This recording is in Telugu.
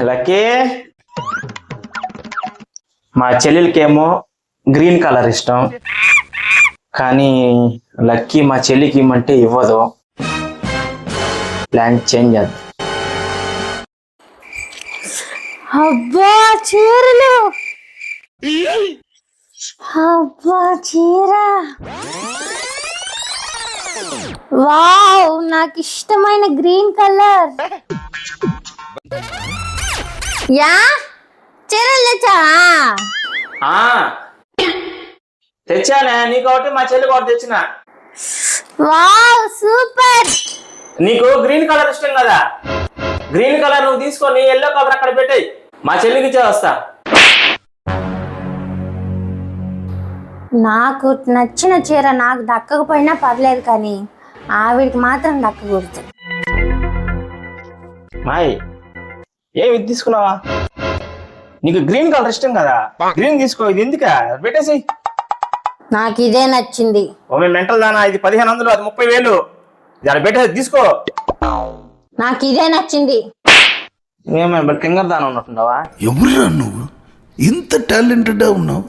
లక్కీ మా చెల్లెలకేమో గ్రీన్ కలర్ ఇష్టం, కానీ లక్కీ మా చెల్లికి ఇమ్మంటే ఇవ్వదు. ప్లాన్ చేంజ్ చేద్దాం. అబ్బా చీరలు, అబ్బా చీర, వావ్ నాకు ఇష్టమైన గ్రీన్ కలర్. యా చీరలు తెచ్చా? తెచ్చానే, నీకు ఒకటి మా చెల్లికి ఒకటి తెచ్చిన. Wow super. నీకు గ్రీన్ కలర్ ఇష్టం కదా, గ్రీన్ కలర్ నువ్వు తీసుకొని ఎల్లో కలర్ అక్కడ పెట్టాయి, మా చెల్లికి ఇచ్చే వస్తా. నాకు నచ్చిన చీర నాకు దక్కకపోయినా పర్లేదు, కానీ ఆవిడికి మాత్రం దక్కకూడదు. మాయ్ ఏమి తీసుకున్నావా? నీకు గ్రీన్ కలర్ ఇష్టం కదా, గ్రీన్ తీసుకో. ఇది ఎందుకా పెట్టేసి. నాకు ఇదే నచ్చింది. ఓ మేము మెంటల్ దానా, ఇది 1500, అది 30,000. ఇది అక్కడ పెట్టేసి తీసుకో. నాకు ఇదే నచ్చింది. మేము కింగర్ దానా ఉన్నట్టున్నావా? ఎవరురా నువ్వు ఇంత టాలెంటెడ్ ఉన్నావు?